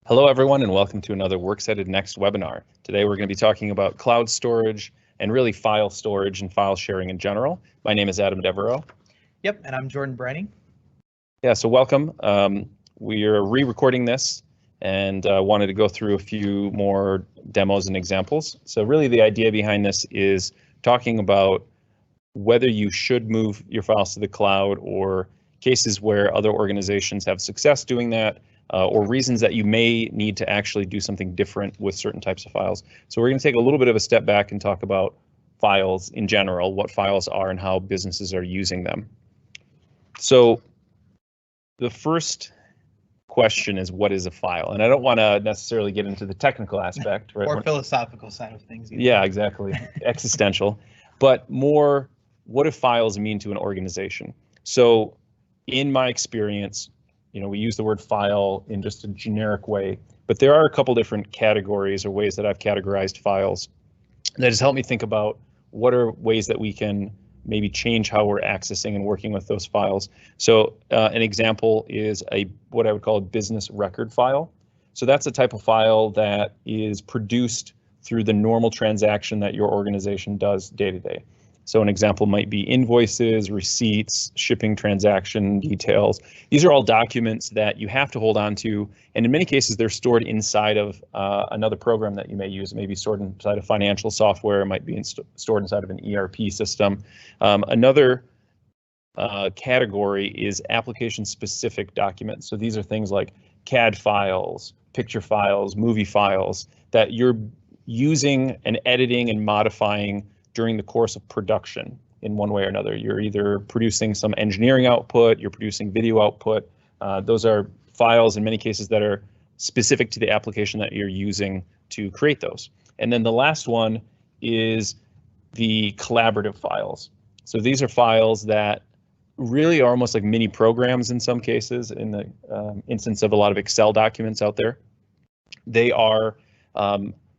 Hello, everyone, and welcome to another Worksighted Next webinar. Today, we're going to be talking about cloud storage and really file storage and file sharing in general. My name is Adam Devereaux. Yep, and I'm Jordan Brenning. Yeah, so welcome. We are re-recording this and wanted to go through a few more demos and examples. So really, the idea behind this is talking about whether you should move your files to the cloud or cases where other organizations have success doing that, or reasons that you may need to actually do something different with certain types of files. So we're going to take a little bit of a step back and talk about files in general, what files are and how businesses are using them. So the first question is, what is a file? And I don't want to necessarily get into the technical aspect, right? Or philosophical side of things. Either. Yeah, exactly. Existential, but more, what do files mean to an organization? So in my experience, we use the word file in just a generic way, but there are a couple different categories or ways that I've categorized files that has helped me think about what are ways that we can maybe change how we're accessing and working with those files. So an example is what I would call a business record file. So that's a type of file that is produced through the normal transaction that your organization does day to day. So an example might be invoices, receipts, shipping transaction details. These are all documents that you have to hold on to, and in many cases they're stored inside of another program that you may use. It may be stored inside of financial software, it might be stored inside of an ERP system. Another category is application-specific documents. So these are things like CAD files, picture files, movie files that you're using and editing and modifying during the course of production in one way or another. You're either producing some engineering output, you're producing video output. Those are files in many cases that are specific to the application that you're using to create those. And then the last one is the collaborative files. So these are files that really are almost like mini programs in some cases, in the instance of a lot of Excel documents out there. They are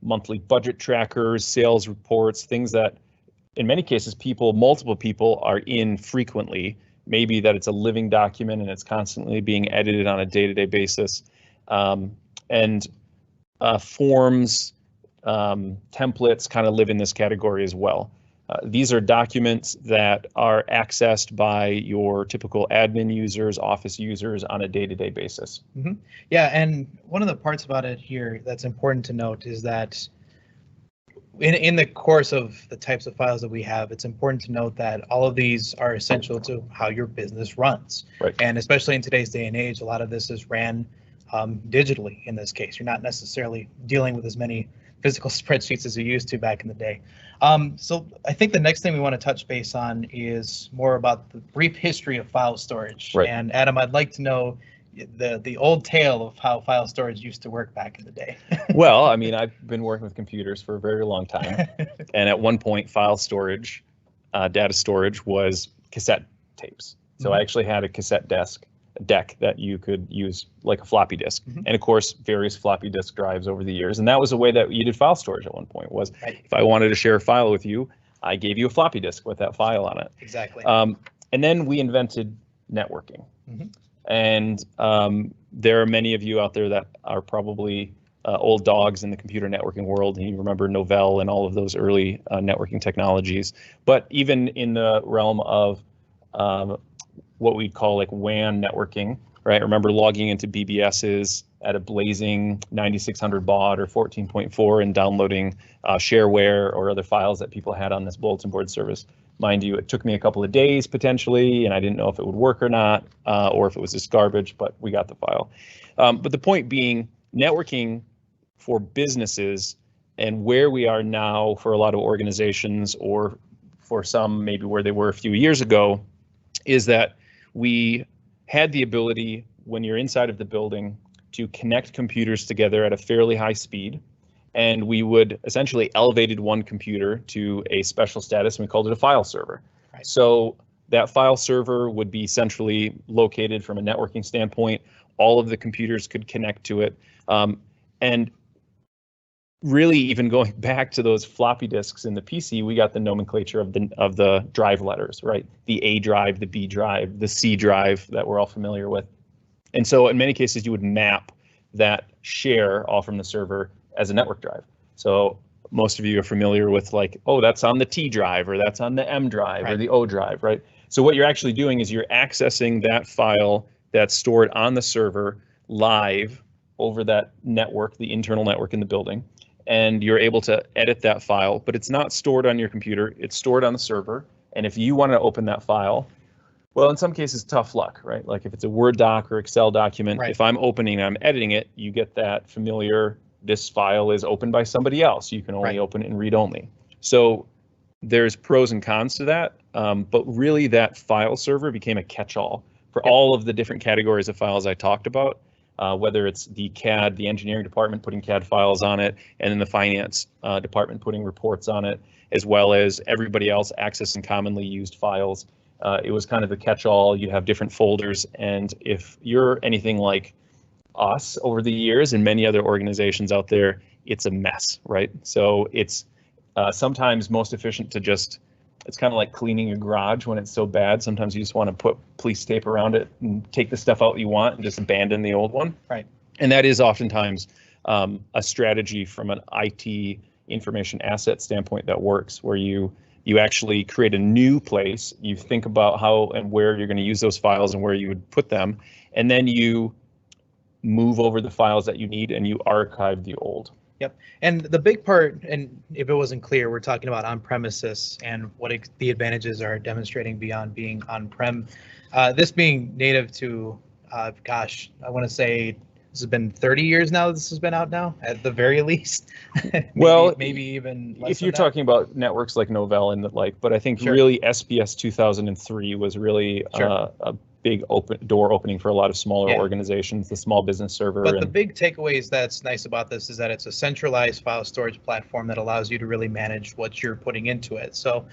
monthly budget trackers, sales reports, things that in many cases multiple people are in frequently. Maybe that it's a living document and it's constantly being edited on a day-to-day basis. And forms, templates kind of live in this category as well. These are documents that are accessed by your typical admin users, office users on a day-to-day basis. Mm-hmm. Yeah, and one of the parts about it here that's important to note is that in the course of the types of files that we have, it's important to note that all of these are essential to how your business runs. Right. And especially in today's day and age, a lot of this is ran digitally in this case. You're not necessarily dealing with as many physical spreadsheets as you used to back in the day. So I think the next thing we want to touch base on is more about the brief history of file storage. Right. And Adam, I'd like to know the old tale of how file storage used to work back in the day. Well, I mean, I've been working with computers for a very long time. And at one point, file storage, data storage was cassette tapes. So I actually had a cassette deck that you could use like a floppy disk. And of course, various floppy disk drives over the years. And that was the way that you did file storage at one point, was if I wanted to share a file with you, I gave you a floppy disk with that file on it. Exactly. And then we invented networking. And there are many of you out there that are probably old dogs in the computer networking world, and you remember Novell and all of those early networking technologies. But even in the realm of what we'd call like WAN networking, right? Remember logging into BBSs at a blazing 9600 baud or 14.4 and downloading shareware or other files that people had on this bulletin board service. Mind you, it took me a couple of days potentially, and I didn't know if it would work or not, or if it was just garbage, but we got the file. But the point being, networking for businesses and where we are now for a lot of organizations, or for some maybe where they were a few years ago, is that we had the ability, when you're inside of the building, to connect computers together at a fairly high speed. And we would essentially elevated one computer to a special status, and we called it a file server. Right. So that file server would be centrally located from a networking standpoint. All of the computers could connect to it. And really, even going back to those floppy disks in the PC, we got the nomenclature of the drive letters, right? The A drive, the B drive, the C drive that we're all familiar with. And so in many cases, you would map that share all from the server as a network drive. So most of you are familiar with like, oh, that's on the T drive, or that's on the M drive, or the O drive, right? So what you're actually doing is you're accessing that file that's stored on the server live over that network, the internal network in the building, and you're able to edit that file, but it's not stored on your computer, it's stored on the server. And if you want to open that file, well, in some cases, tough luck, right? Like if it's a Word doc or Excel document, if I'm opening and I'm editing it, you get that familiar, this file is opened by somebody else. You can only open it in read only. So there's pros and cons to that, but really that file server became a catch-all for all of the different categories of files I talked about, whether it's the CAD, the engineering department putting CAD files on it, and then the finance department putting reports on it, as well as everybody else accessing commonly used files. It was kind of the catch-all. You have different folders, and if you're anything like us over the years and many other organizations out there, it's a mess, right? So it's sometimes most efficient to just, it's kind of like cleaning a garage when it's so bad. Sometimes you just want to put police tape around it and take the stuff out you want and just abandon the old one. Right. And that is oftentimes a strategy from an IT information asset standpoint that works, where you actually create a new place, you think about how and where you're going to use those files and where you would put them, and then you move over the files that you need and you archive the old. Yep. And the big part, and if it wasn't clear, we're talking about on-premises and what the advantages are demonstrating beyond being on-prem. This being native to, gosh, I want to say this has been 30 years now. This has been out now, at the very least. maybe even less. If you're talking about networks like Novell and the like, but I think really SPS 2003 was really a big door opening for a lot of smaller organizations, the small business server. But the big takeaways that's nice about this is that it's a centralized file storage platform that allows you to really manage what you're putting into it. So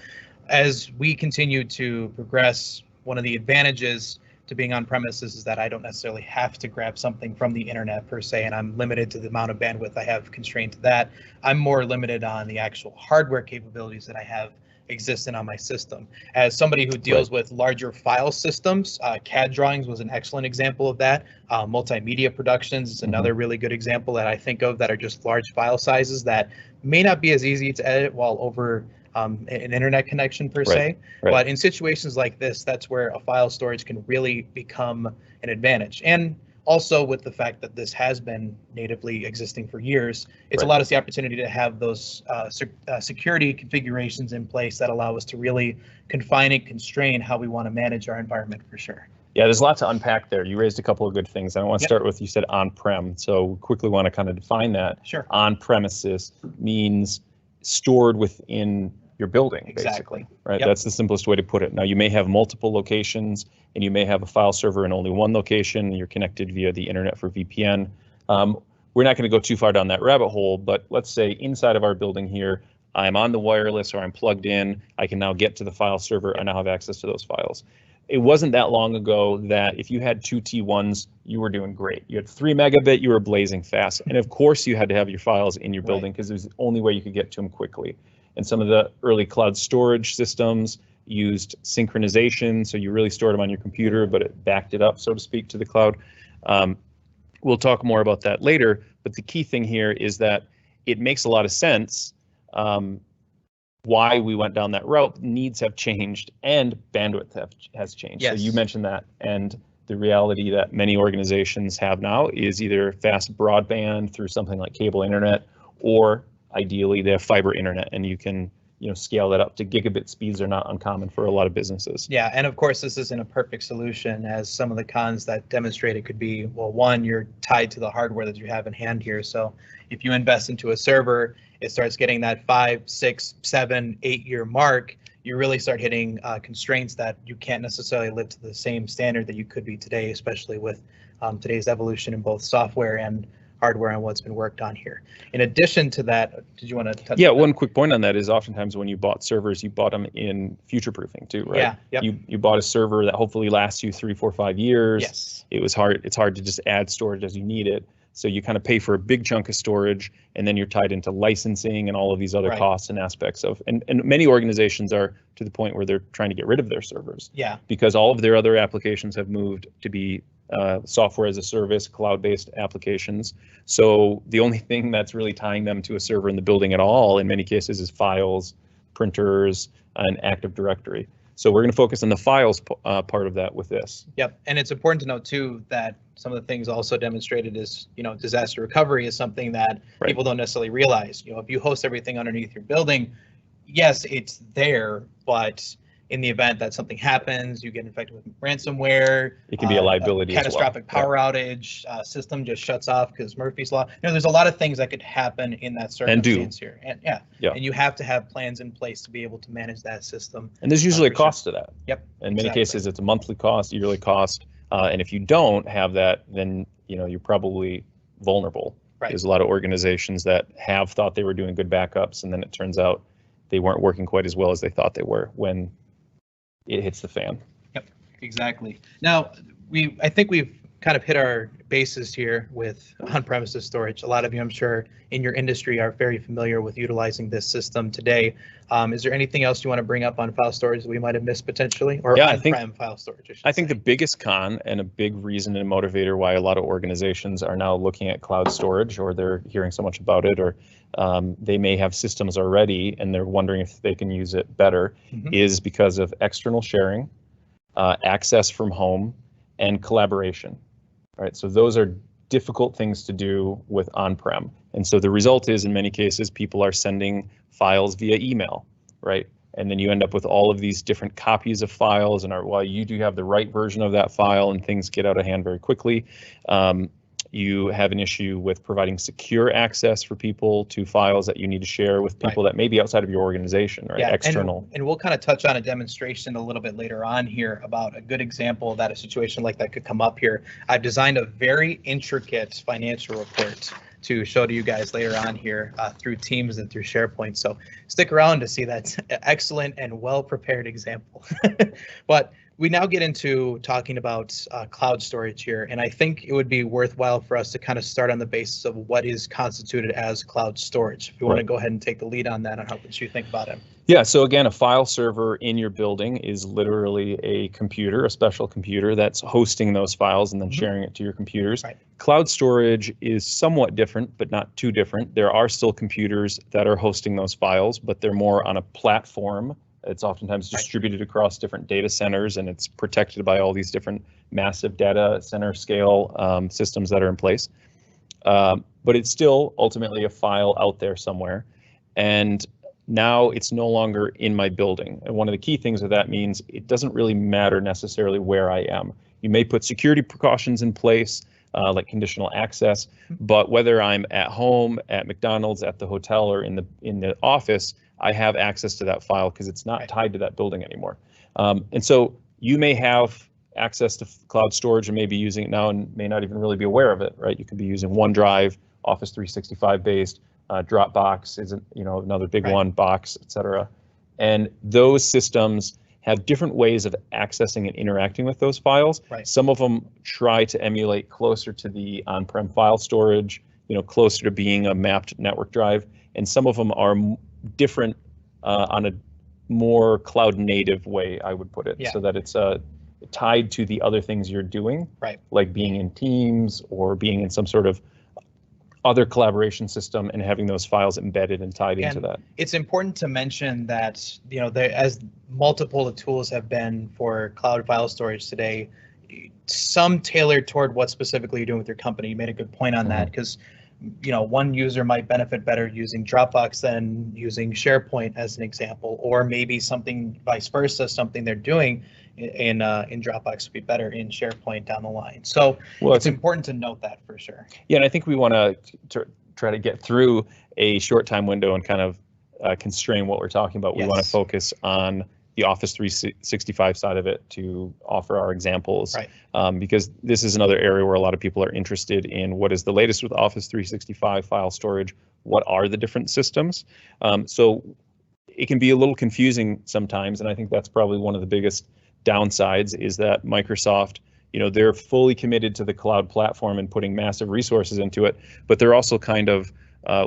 as we continue to progress, one of the advantages to being on premises is that I don't necessarily have to grab something from the internet per se, and I'm limited to the amount of bandwidth I have constrained to that. I'm more limited on the actual hardware capabilities that I have existent on my system. As somebody who deals with larger file systems, CAD drawings was an excellent example of that. Multimedia productions is another really good example that I think of, that are just large file sizes that may not be as easy to edit while over an internet connection per se. But in situations like this, that's where a file storage can really become an advantage. And also with the fact that this has been natively existing for years, it's allowed us the opportunity to have those security configurations in place that allow us to really confine and constrain how we want to manage our environment for sure. Yeah, there's a lot to unpack there. You raised a couple of good things. I want to start with, you said on-prem. So we quickly want to kind of define that. Sure. On-premises means stored within your building, basically, right? That's the simplest way to put it. Now, you may have multiple locations, and you may have a file server in only one location, and you're connected via the internet for VPN. We're not going to go too far down that rabbit hole, but let's say inside of our building here, I'm on the wireless or I'm plugged in, I can now get to the file server, I now have access to those files. It wasn't that long ago that if you had two T1s, you were doing great. You had 3 megabit, you were blazing fast. And of course you had to have your files in your building because it was the only way you could get to them quickly. And some of the early cloud storage systems used synchronization, so you really stored them on your computer, but it backed it up, so to speak, to the cloud. We'll talk more about that later, but the key thing here is that it makes a lot of sense why we went down that route. Needs have changed and bandwidth has changed. So you mentioned that, and the reality that many organizations have now is either fast broadband through something like cable internet, or ideally they have fiber internet, and you can scale that up to gigabit speeds are not uncommon for a lot of businesses. Yeah, and of course this isn't a perfect solution, as some of the cons that demonstrate it could be, well, one, you're tied to the hardware that you have in hand here. So if you invest into a server, it starts getting that 5, 6, 7, 8 year mark, you really start hitting constraints that you can't necessarily live to the same standard that you could be today, especially with today's evolution in both software and hardware and what's been worked on here. In addition to that, did you want to touch on that? One quick point on that is oftentimes when you bought servers, you bought them in future-proofing too, right? You bought a server that hopefully lasts you 3, 4, 5 years. Yes. It's hard to just add storage as you need it. So you kind of pay for a big chunk of storage, and then you're tied into licensing and all of these other costs and aspects of, and many organizations are to the point where they're trying to get rid of their servers. Yeah. Because all of their other applications have moved to be software as a service, cloud-based applications. So the only thing that's really tying them to a server in the building at all, in many cases, is files, printers, and Active Directory. So we're going to focus on the files part of that with this. Yep, and it's important to note too that some of the things also demonstrated is, disaster recovery is something that people don't necessarily realize. If you host everything underneath your building, yes, it's there, but in the event that something happens, you get infected with ransomware, it can be a liability catastrophic as well. Power outage, system just shuts off because Murphy's Law. There's a lot of things that could happen in that circumstance here. And and you have to have plans in place to be able to manage that system. And there's usually a cost to that. Yep. In many cases, it's a monthly cost, yearly cost. And if you don't have that, then you're probably vulnerable. There's a lot of organizations that have thought they were doing good backups, and then it turns out they weren't working quite as well as they thought they were when it hits the fan. Yep, exactly. Now, I think we've kind of hit our bases here with on-premises storage. A lot of you, I'm sure, in your industry are very familiar with utilizing this system today. Is there anything else you want to bring up on file storage that we might have missed potentially, or on-prem file storage? I think the biggest con and a big reason and motivator why a lot of organizations are now looking at cloud storage, or they're hearing so much about it, or they may have systems already and they're wondering if they can use it better, is because of external sharing, access from home, and collaboration. Right, so those are difficult things to do with on-prem. And so the result is, in many cases, people are sending files via email, right? And then you end up with all of these different copies of files, and while you do have the right version of that file and things get out of hand very quickly, you have an issue with providing secure access for people to files that you need to share with people that may be outside of your organization, right? External. And we'll kind of touch on a demonstration a little bit later on here about a good example that a situation like that could come up here. I've designed a very intricate financial report to show to you guys later on here through Teams and through SharePoint. So stick around to see that excellent and well-prepared example. But we now get into talking about cloud storage here, and I think it would be worthwhile for us to kind of start on the basis of what is constituted as cloud storage. If you want to go ahead and take the lead on that, on how would you think about it? Yeah, so again, a file server in your building is literally a computer, a special computer that's hosting those files and then sharing it to your computers. Cloud storage is somewhat different, but not too different. There are still computers that are hosting those files, but they're more on a platform. It's oftentimes distributed across different data centers, and it's protected by all these different massive data center scale systems that are in place. But it's still ultimately a file out there somewhere. And now it's no longer in my building. And one of the key things that means, it doesn't really matter necessarily where I am. You may put security precautions in place, like conditional access, but whether I'm at home, at McDonald's, at the hotel, or in the office, I have access to that file because it's not tied to that building anymore. And so you may have access to cloud storage and may be using it now and may not even really be aware of it, right? You could be using OneDrive, Office 365 based, Dropbox is another big one, Box, etc. And those systems have different ways of accessing and interacting with those files. Some of them try to emulate closer to the on-prem file storage, closer to being a mapped network drive, and some of them are different on a more cloud native way, I would put it, so that it's tied to the other things you're doing, like being in Teams or being in some sort of other collaboration system and having those files embedded and tied into that. It's important to mention that, as multiple tools have been for cloud file storage today, some tailored toward what specifically you're doing with your company. You made a good point on that, because one user might benefit better using Dropbox than using SharePoint as an example, or maybe something vice versa, something they're doing in Dropbox would be better in SharePoint down the line. So it's important to note that for sure. Yeah, and I think we want to try to get through a short time window and kind of constrain what we're talking about. We want to focus on the Office 365 side of it to offer our examples, because this is another area where a lot of people are interested in what is the latest with Office 365 file storage, what are the different systems. So it can be a little confusing sometimes, and I think that's probably one of the biggest downsides, is that Microsoft, they're fully committed to the cloud platform and putting massive resources into it, but they're also kind of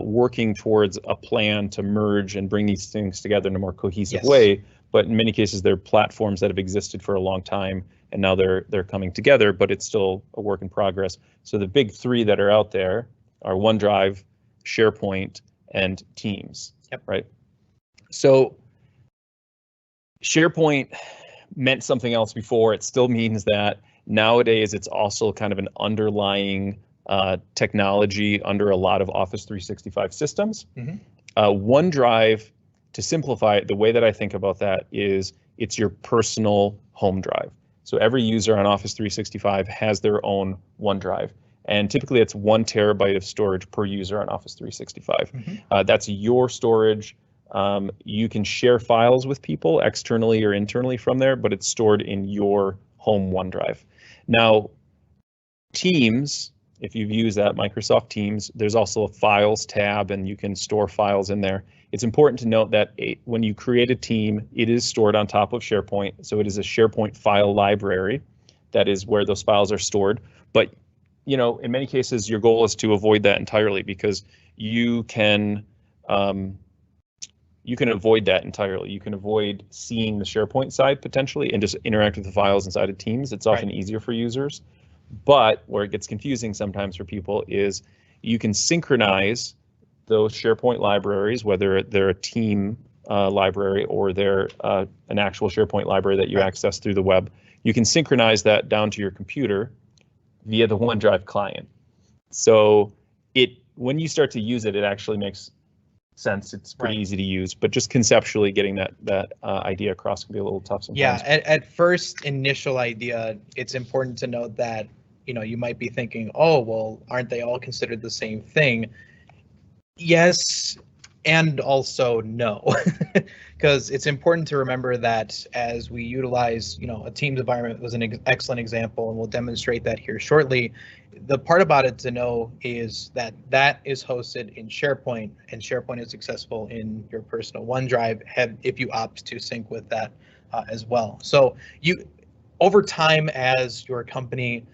working towards a plan to merge and bring these things together in a more cohesive way. but in many cases they're platforms that have existed for a long time, and now they're coming together, but it's still a work in progress. So the big three that are out there are OneDrive, SharePoint, and Teams. Yep. Right? So SharePoint meant something else before. It still means that. Nowadays, it's also kind of an underlying technology under a lot of Office 365 systems. Mm-hmm. OneDrive, to simplify it, the way that I think about that is it's your personal home drive. So every user on Office 365 has their own OneDrive. And typically it's 1 terabyte of storage per user on Office 365. Mm-hmm. That's your storage. You can share files with people externally or internally from there, but it's stored in your home OneDrive. Now, Teams, if you've used that, Microsoft Teams, there's also a Files tab, and you can store files in there. It's important to note that when you create a team, it is stored on top of SharePoint. So it is a SharePoint file library. That is where those files are stored. But in many cases, your goal is to avoid that entirely, because you can avoid that entirely. You can avoid seeing the SharePoint side potentially and just interact with the files inside of Teams. It's often easier for users. But where it gets confusing sometimes for people is you can synchronize those SharePoint libraries, whether they're a team library or they're an actual SharePoint library that you access through the web. You can synchronize that down to your computer via the OneDrive client. So when you start to use it, it actually makes sense. It's pretty easy to use, but just conceptually getting that idea across can be a little tough sometimes. Yeah, at first initial idea, it's important to note that you might be thinking, oh, well, aren't they all considered the same thing? Yes, and also no, because it's important to remember that as we utilize, a Teams environment was an excellent example, and we'll demonstrate that here shortly. The part about it to know is that is hosted in SharePoint, and SharePoint is accessible in your personal OneDrive if you opt to sync with that as well. So over time, as your company,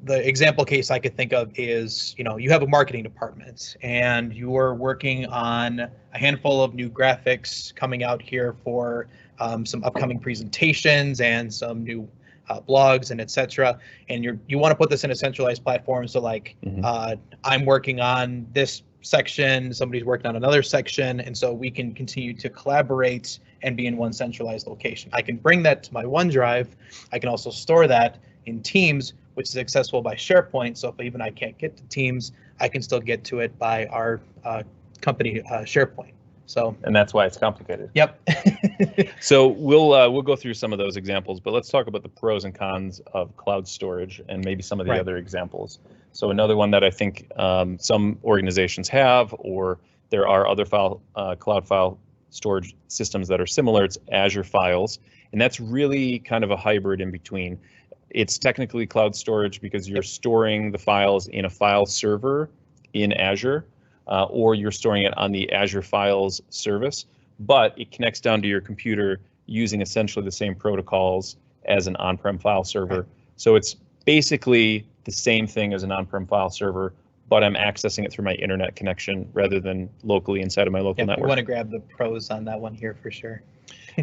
the example case I could think of is, you have a marketing department and you are working on a handful of new graphics coming out here for some upcoming presentations and some new blogs and etc. And you want to put this in a centralized platform. So like, I'm working on this section, somebody's working on another section, and so we can continue to collaborate and be in one centralized location. I can bring that to my OneDrive. I can also store that in Teams, which is accessible by SharePoint. So if even I can't get to Teams, I can still get to it by our company SharePoint. And that's why it's complicated. Yep. So we'll go through some of those examples, but let's talk about the pros and cons of cloud storage and maybe some of the other examples. So another one that I think some organizations have, or there are other cloud file storage systems that are similar, it's Azure Files, and that's really kind of a hybrid in between. It's technically cloud storage because you're storing the files in a file server in Azure, or you're storing it on the Azure Files service, but it connects down to your computer using essentially the same protocols as an on-prem file server. Right. So it's basically the same thing as an on-prem file server, but I'm accessing it through my internet connection rather than locally inside of my local network. We want to grab the pros on that one here for sure.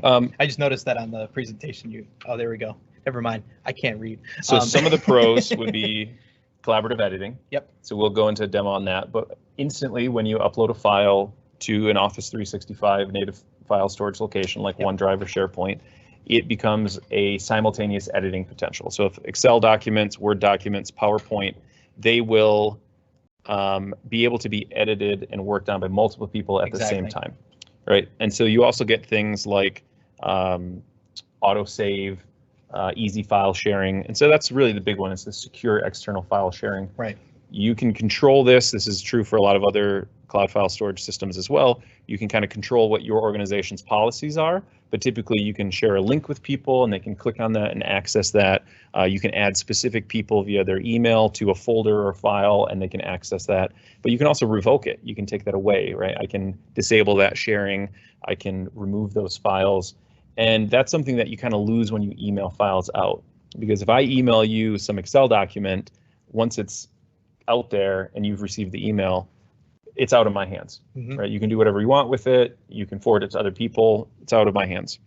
I just noticed that on the presentation. Oh, there we go. Never mind. I can't read. So some of the pros would be collaborative editing. Yep. So we'll go into a demo on that. But instantly, when you upload a file to an Office 365 native file storage location like OneDrive or SharePoint, it becomes a simultaneous editing potential. So if Excel documents, Word documents, PowerPoint, they will be able to be edited and worked on by multiple people at the same time, right? And so you also get things like autosave, easy file sharing. And so that's really the big one, is the secure external file sharing. Right. You can control this. This is true for a lot of other cloud file storage systems as well. You can kind of control what your organization's policies are, but typically you can share a link with people and they can click on that and access that. You can add specific people via their email to a folder or file and they can access that, but you can also revoke it. You can take that away, right? I can disable that sharing. I can remove those files. And that's something that you kind of lose when you email files out, because if I email you some Excel document, once it's out there and you've received the email, it's out of my hands, right? You can do whatever you want with it. You can forward it to other people. It's out of my hands.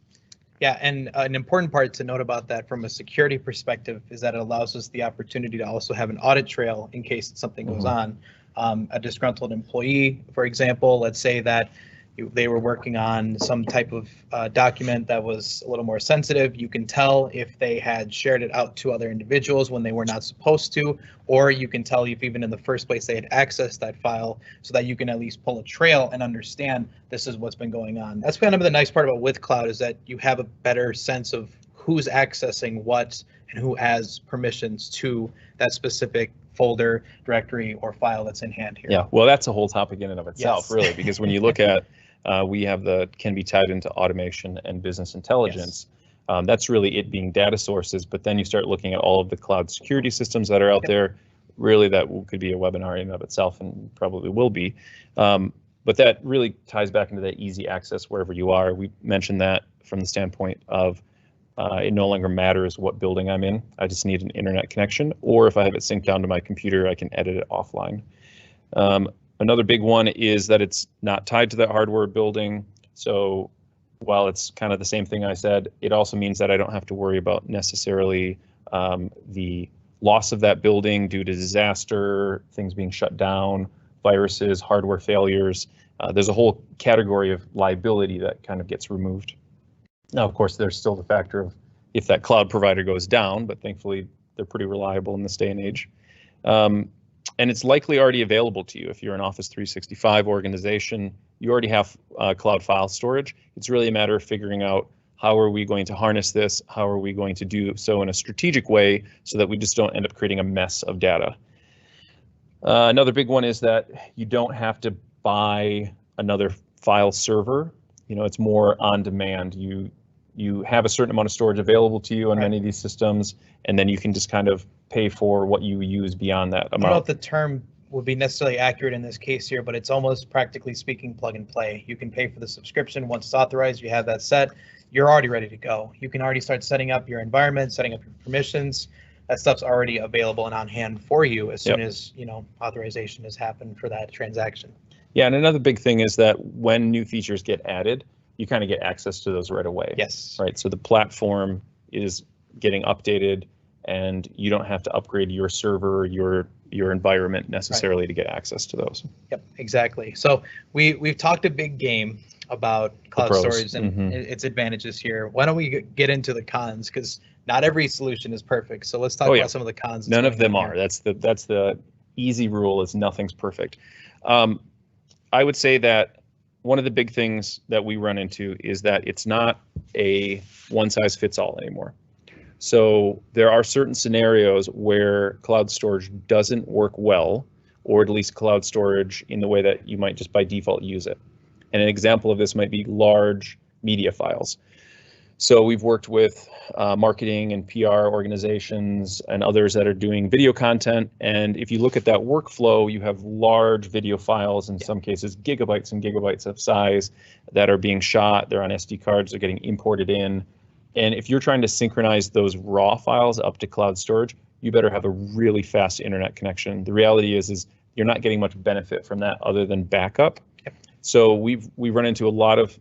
Yeah, and an important part to note about that from a security perspective is that it allows us the opportunity to also have an audit trail in case something goes on. A disgruntled employee, for example, let's say that they were working on some type of document that was a little more sensitive. You can tell if they had shared it out to other individuals when they were not supposed to, or you can tell if even in the first place they had accessed that file, so that you can at least pull a trail and understand this is what's been going on. That's kind of the nice part about with cloud, is that you have a better sense of who's accessing what and who has permissions to that specific folder, directory, or file that's in hand here. Yeah, well, that's a whole topic in and of itself, really, because when you look at we have can be tied into automation and business intelligence. That's really it being data sources, but then you start looking at all of the cloud security systems that are out there. Really, that could be a webinar in and of itself, and probably will be. But that really ties back into that easy access wherever you are. We mentioned that from the standpoint of it no longer matters what building I'm in. I just need an internet connection, or if I have it synced down to my computer, I can edit it offline. Another big one is that it's not tied to that hardware building. So while it's kind of the same thing I said, it also means that I don't have to worry about necessarily the loss of that building due to disaster, things being shut down, viruses, hardware failures. There's a whole category of liability that kind of gets removed. Now, of course, there's still the factor of if that cloud provider goes down, but thankfully they're pretty reliable in this day and age. And it's likely already available to you. If you're an Office 365 organization, you already have cloud file storage. It's really a matter of figuring out how are we going to harness this? How are we going to do so in a strategic way so that we just don't end up creating a mess of data? Another big one is that you don't have to buy another file server. You know, it's more on demand. You have a certain amount of storage available to you on many of these systems, and then you can just kind of pay for what you use beyond that amount. I don't know if the term would be necessarily accurate in this case here, but it's almost practically speaking plug and play. You can pay for the subscription once it's authorized, you have that set, you're already ready to go. You can already start setting up your environment, setting up your permissions. That stuff's already available and on hand for you as soon as, you know, authorization has happened for that transaction. Yeah, and another big thing is that when new features get added, you kind of get access to those right away. Yes. Right, so the platform is getting updated, and you don't have to upgrade your server, your environment necessarily to get access to those. Yep, exactly. So we've talked a big game about cloud storage and its advantages here. Why don't we get into the cons? Because not every solution is perfect. So let's talk about some of the cons. None of them are. That's the easy rule, is nothing's perfect. I would say that one of the big things that we run into is that it's not a one size fits all anymore. So there are certain scenarios where cloud storage doesn't work well, or at least cloud storage in the way that you might just by default use it. And an example of this might be large media files. So we've worked with marketing and PR organizations and others that are doing video content. And if you look at that workflow, you have large video files, in some cases gigabytes and gigabytes of size, that are being shot. They're on SD cards, they're getting imported in. And if you're trying to synchronize those raw files up to cloud storage, you better have a really fast internet connection. The reality is you're not getting much benefit from that other than backup. So we've run into a lot of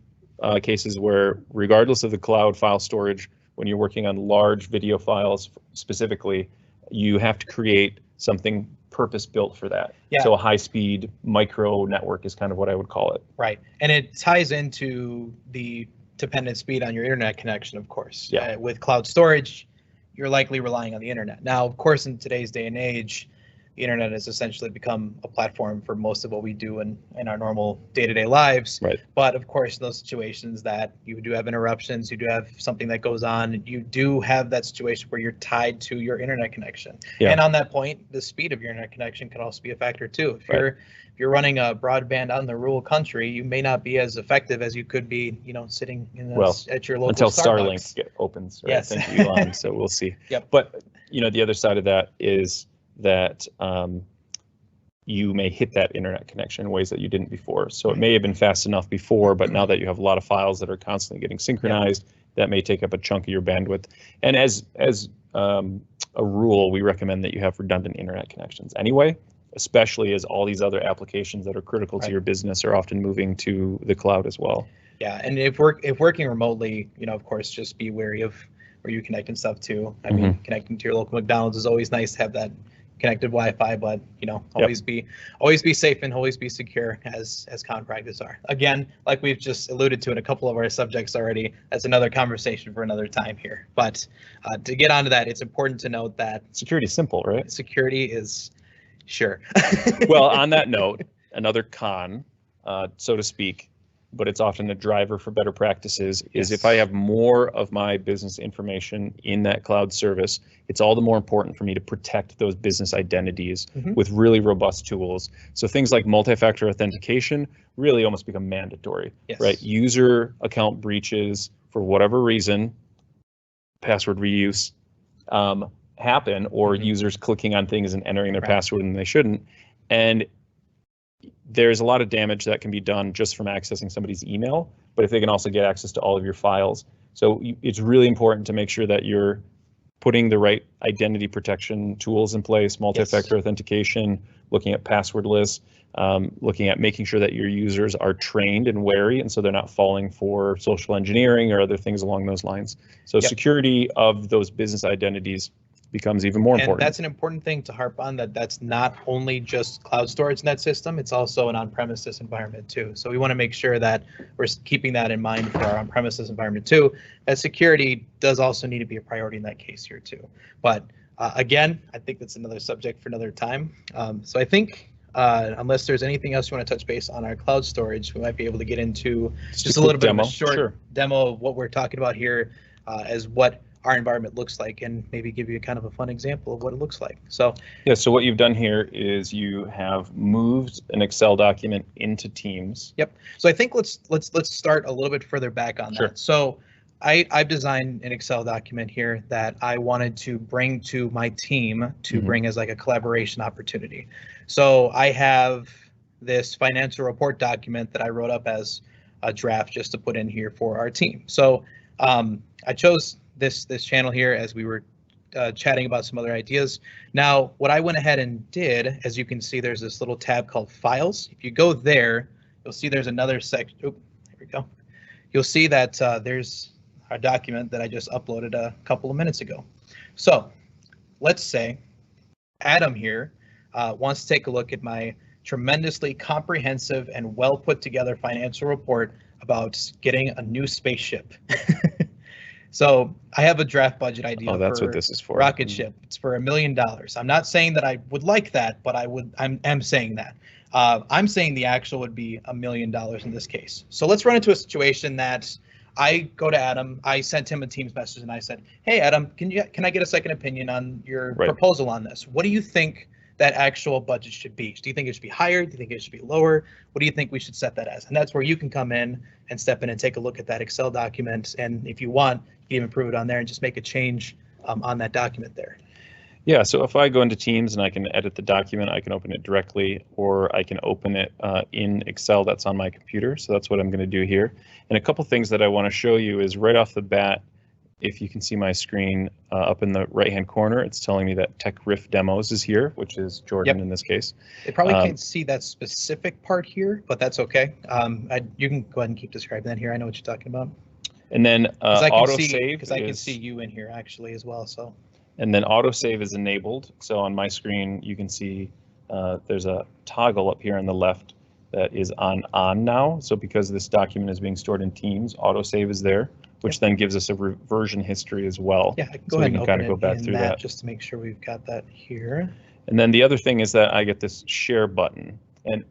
cases where, regardless of the cloud file storage, when you're working on large video files specifically, you have to create something purpose-built for that. So a high-speed micro network is kind of what I would call it. Right, and it ties into the dependent speed on your internet connection, of course. With cloud storage, you're likely relying on the internet. Now, of course, in today's day and age, the internet has essentially become a platform for most of what we do in our normal day-to-day lives. But of course, in those situations that you do have interruptions, you do have something that goes on, you do have that situation where you're tied to your internet connection. And on that point, the speed of your internet connection can also be a factor too. If you're running a broadband out in the rural country, you may not be as effective as you could be, you know, sitting in at your local until Starbucks. Starlink opens. Right? Thank you, Elon. So we'll see. But you know, the other side of that is that you may hit that internet connection in ways that you didn't before. So it may have been fast enough before, but now that you have a lot of files that are constantly getting synchronized, that may take up a chunk of your bandwidth. And as a rule, we recommend that you have redundant internet connections anyway, especially as all these other applications that are critical to your business are often moving to the cloud as well. Yeah, and if working remotely, of course, just be wary of where you connect and stuff too. I mean, connecting to your local McDonald's is always nice to have that connected Wi-Fi, but always be safe and always be secure, as common practice are. Again, like we've just alluded to in a couple of our subjects already, that's another conversation for another time here. But to get onto that, it's important to note that security is simple, right? Security is sure. Well, on that note, another con, so to speak, but it's often a driver for better practices, is if I have more of my business information in that cloud service, it's all the more important for me to protect those business identities with really robust tools. So things like multi-factor authentication really almost become mandatory, right? User account breaches, for whatever reason, password reuse happen, or users clicking on things and entering their password when they shouldn't. And there's a lot of damage that can be done just from accessing somebody's email, but if they can also get access to all of your files. So it's really important to make sure that you're putting the right identity protection tools in place, multi-factor authentication, looking at password lists, looking at making sure that your users are trained and wary, and so they're not falling for social engineering or other things along those lines. So security of those business identities becomes even more important. And that's an important thing to harp on, that's not only just cloud storage in that system, it's also an on-premises environment too. So we want to make sure that we're keeping that in mind for our on-premises environment too, as security does also need to be a priority in that case here too. But again, I think that's another subject for another time. So I think unless there's anything else you want to touch base on our cloud storage, we might be able to get into just a little bit of a short demo of what we're talking about here, as what our environment looks like, and maybe give you kind of a fun example of what it looks like. So so what you've done here is you have moved an Excel document into Teams. So I think let's start a little bit further back on that. So I've designed an Excel document here that I wanted to bring to my team to bring as like a collaboration opportunity. So I have this financial report document that I wrote up as a draft just to put in here for our team. So I chose this channel here as we were chatting about some other ideas. Now, what I went ahead and did, as you can see, there's this little tab called Files. If you go there, you'll see there's another section. Oh, there we go. You'll see that there's a document that I just uploaded a couple of minutes ago. So let's say Adam here wants to take a look at my tremendously comprehensive and well put together financial report about getting a new spaceship. So I have a draft budget idea. Oh, that's what this is for. Rocket ship. It's for $1 million. I'm not saying that I would like that, but I'm saying that. I'm saying the actual would be $1 million in this case. So let's run into a situation that I go to Adam. I sent him a Teams message and I said, "Hey Adam, can I get a second opinion on your proposal on this? What do you think that actual budget should be? Do you think it should be higher? Do you think it should be lower? What do you think we should set that as?" And that's where you can come in and step in and take a look at that Excel document. And if you want, you can even prove it on there and just make a change on that document there. Yeah, so if I go into Teams and I can edit the document, I can open it directly, or I can open it in Excel that's on my computer. So that's what I'm going to do here. And a couple things that I want to show you is right off the bat, if you can see my screen up in the right-hand corner, it's telling me that Tech Riff Demos is here, which is Jordan in this case. They probably can't see that specific part here, but that's okay. You can go ahead and keep describing that here. I know what you're talking about. And then autosave, because I can see you in here actually as well. So. And then autosave is enabled. So on my screen, you can see there's a toggle up here on the left that is on now. So because this document is being stored in Teams, autosave is there, which then gives us a version history as well. Yeah, I can go ahead and kind of go back through that just to make sure we've got that here. And then the other thing is that I get this share button. And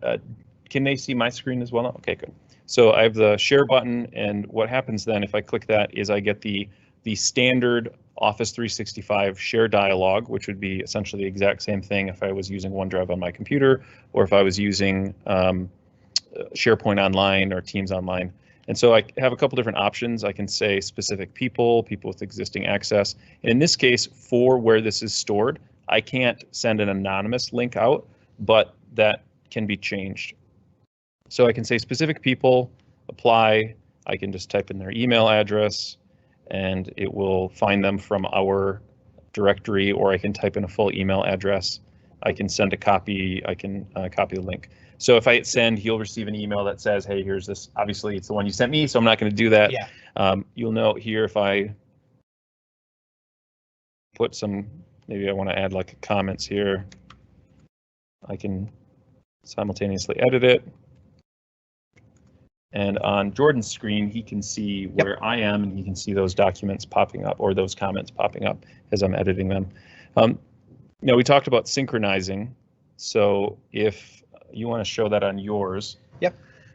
can they see my screen as well now? Okay, good. So I have the share button, and what happens then if I click that is I get the standard Office 365 share dialog, which would be essentially the exact same thing if I was using OneDrive on my computer, or if I was using SharePoint Online or Teams Online. And so I have a couple different options. I can say specific people with existing access. And in this case, for where this is stored, I can't send an anonymous link out, but that can be changed. So I can say specific people, apply. I can just type in their email address, and it will find them from our directory, or I can type in a full email address. I can send a copy. I can copy the link. So if I hit send, he'll receive an email that says, hey, here's this. Obviously, it's the one you sent me, so I'm not going to do that. Yeah. You'll note here if I put some, maybe I want to add like comments here, I can simultaneously edit it. And on Jordan's screen, he can see where I am, and he can see those documents popping up or those comments popping up as I'm editing them. Now, we talked about synchronizing. So if you want to show that on yours,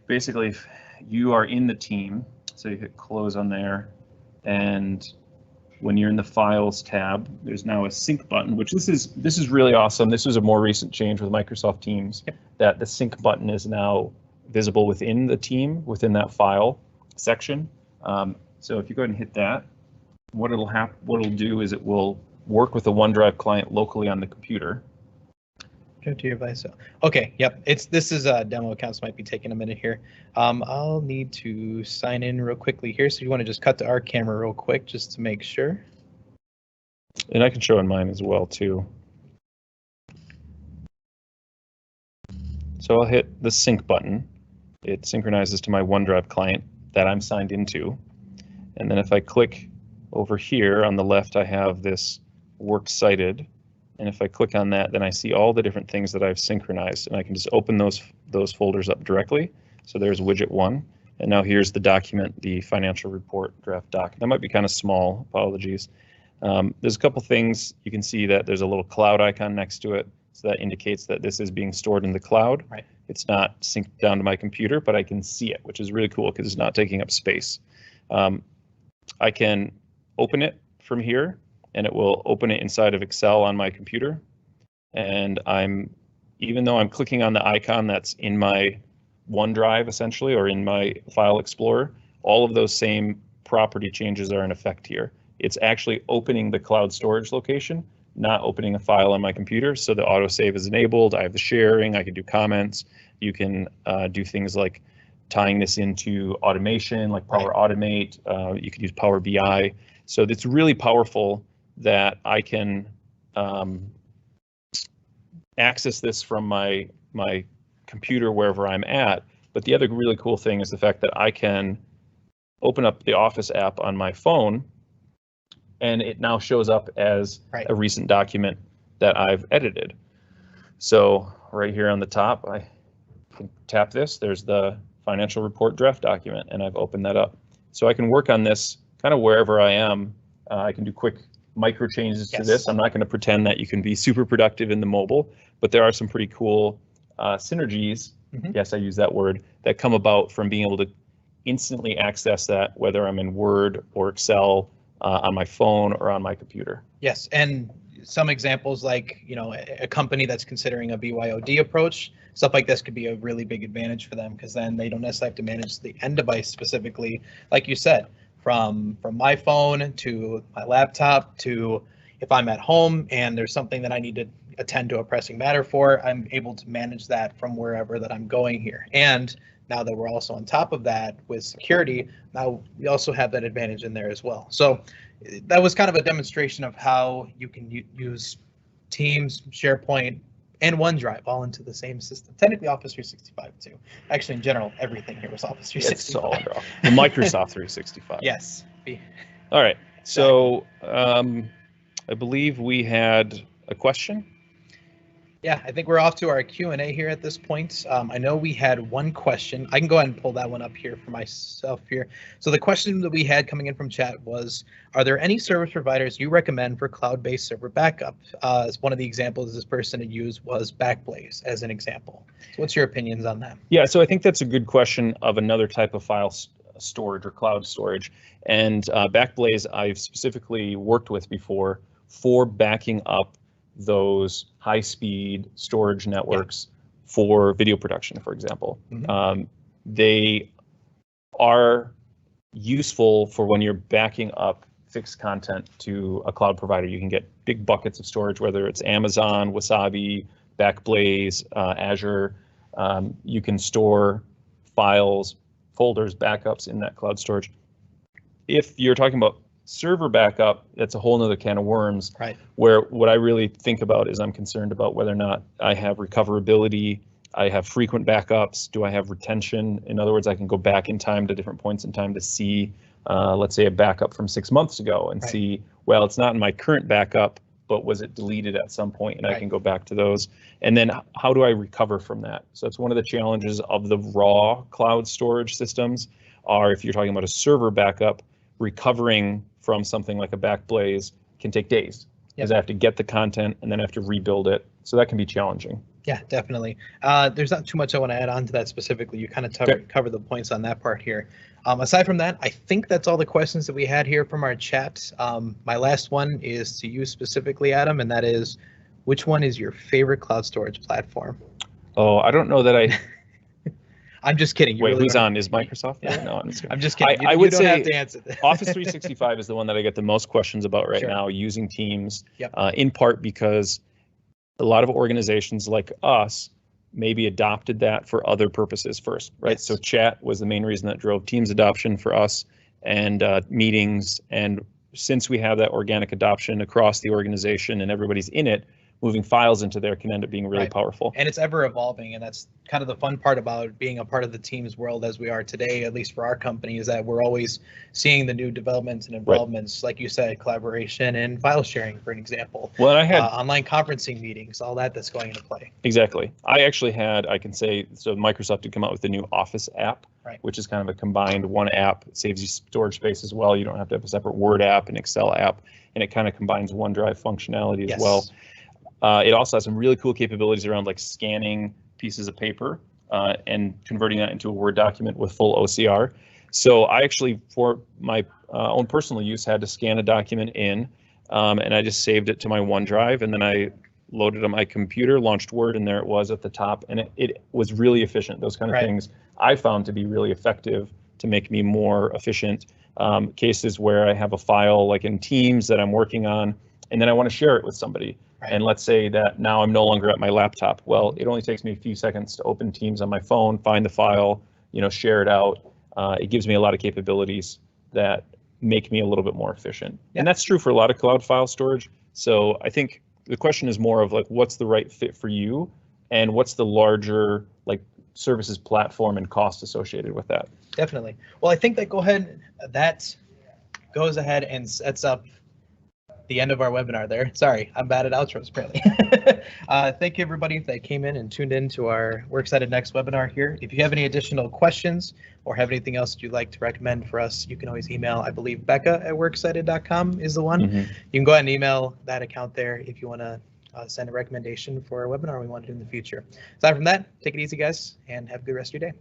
basically, if you are in the team, so you hit close on there, and when you're in the Files tab, there's now a sync button, which this is really awesome. This was a more recent change with Microsoft Teams, that the sync button is now visible within the team, within that file section. So if you go ahead and hit that, what it'll do is it will work with the OneDrive client locally on the computer. Go to your device. Okay, yep. This is a demo account, so might be taking a minute here. I'll need to sign in real quickly here. So you want to just cut to our camera real quick just to make sure. And I can show in mine as well too. So I'll hit the sync button. It synchronizes to my OneDrive client that I'm signed into. And then if I click over here on the left, I have this Worksighted. And if I click on that, then I see all the different things that I've synchronized, and I can just open those folders up directly. So there's widget 1, and now here's the document, the financial report draft doc. That might be kind of small, apologies. There's a couple things. You can see that there's a little cloud icon next to it, so that indicates that this is being stored in the cloud. Right. It's not synced down to my computer, but I can see it, which is really cool because it's not taking up space. I can open it from here, and it will open it inside of Excel on my computer. And even though I'm clicking on the icon that's in my OneDrive essentially, or in my File Explorer, all of those same property changes are in effect here. It's actually opening the cloud storage location, not opening a file on my computer. So the autosave is enabled. I have the sharing. I can do comments. You can do things like tying this into automation, like Power Automate. You could use Power BI. So it's really powerful that I can access this from my computer wherever I'm at. But the other really cool thing is the fact that I can open up the Office app on my phone, and it now shows up as a recent document that I've edited. So right here on the top, I can tap this. There's the financial report draft document, and I've opened that up. So I can work on this kind of wherever I am. I can do quick micro changes to this. I'm not going to pretend that you can be super productive in the mobile, but there are some pretty cool synergies, yes, I use that word, that come about from being able to instantly access that, whether I'm in Word or Excel, on my phone or on my computer. Yes, and some examples like, a company that's considering a BYOD approach, stuff like this could be a really big advantage for them, because then they don't necessarily have to manage the end device specifically, like you said, from my phone to my laptop to if I'm at home and there's something that I need to attend to a pressing matter for, I'm able to manage that from wherever that I'm going here. And now that we're also on top of that with security, now we also have that advantage in there as well. So that was kind of a demonstration of how you can use Teams, SharePoint, and OneDrive all into the same system. Technically Office 365 too. Actually, in general, everything here was Office 365. It's all under Microsoft 365. Yes. All right. So I believe we had a question. Yeah, I think we're off to our Q&A here at this point. I know we had one question. I can go ahead and pull that one up here for myself here. So the question that we had coming in from chat was, are there any service providers you recommend for cloud-based server backup? As one of the examples this person had used was Backblaze as an example. So what's your opinions on that? Yeah, so I think that's a good question of another type of file storage or cloud storage. And Backblaze I've specifically worked with before for backing up those high-speed storage networks for video production, for example. They are useful for when you're backing up fixed content to a cloud provider. You can get big buckets of storage, whether it's Amazon, Wasabi, Backblaze, Azure. You can store files, folders, backups in that cloud storage. If you're talking about Server backup, that's a whole nother can of worms. Right. Where what I really think about is I'm concerned about whether or not I have recoverability, I have frequent backups, do I have retention? In other words, I can go back in time to different points in time to see, let's say, a backup from 6 months ago and see, well, it's not in my current backup, but was it deleted at some point, and I can go back to those. And then how do I recover from that? So that's one of the challenges of the raw cloud storage systems, are if you're talking about a server backup, recovering from something like a Backblaze can take days, because I have to get the content and then I have to rebuild it. So that can be challenging. Yeah, definitely. There's not too much I want to add on to that specifically. You kind of cover the points on that part here. Aside from that, I think that's all the questions that we had here from our chat. My last one is to you specifically, Adam, and that is, which one is your favorite cloud storage platform? Oh, I don't know that I... I'm just kidding. Wait, who's on? Is Microsoft? Yeah. No, I'm just kidding. I would don't say have to answer that. Office 365 is the one that I get the most questions about right now, using Teams, in part because a lot of organizations like us maybe adopted that for other purposes first, right? So chat was the main reason that drove Teams adoption for us, and meetings. And since we have that organic adoption across the organization and everybody's in it, moving files into there can end up being really powerful. And it's ever evolving, and that's kind of the fun part about being a part of the Teams world as we are today, at least for our company, is that we're always seeing the new developments and involvements, like you said, collaboration and file sharing, for an example. Well, I had online conferencing meetings, all that's going into play. Exactly. I actually had, I can say, so Microsoft did come out with the new Office app, which is kind of a combined one app. It saves you storage space as well. You don't have to have a separate Word app and Excel app, and it kind of combines OneDrive functionality as well. It also has some really cool capabilities around like scanning pieces of paper and converting that into a Word document with full OCR. So I actually, for my own personal use, had to scan a document in, and I just saved it to my OneDrive, and then I loaded it on my computer, launched Word, and there it was at the top, and it was really efficient. Those kind of things I found to be really effective to make me more efficient. Cases where I have a file like in Teams that I'm working on, and then I want to share it with somebody. And let's say that now I'm no longer at my laptop. Well, it only takes me a few seconds to open Teams on my phone, find the file, share it out. It gives me a lot of capabilities that make me a little bit more efficient. And that's true for a lot of cloud file storage. So I think the question is more of like, what's the right fit for you, and what's the larger like services platform and cost associated with that? Definitely. Well, I think that goes ahead and sets up the end of our webinar there. Sorry, I'm bad at outros apparently. Thank you everybody that came in and tuned in to our Worksighted Next webinar here. If you have any additional questions or have anything else that you'd like to recommend for us, you can always email, I believe Becca@worksighted.com is the one. You can go ahead and email that account there if you want to send a recommendation for a webinar we want to do in the future. Aside from that, take it easy guys, and have a good rest of your day.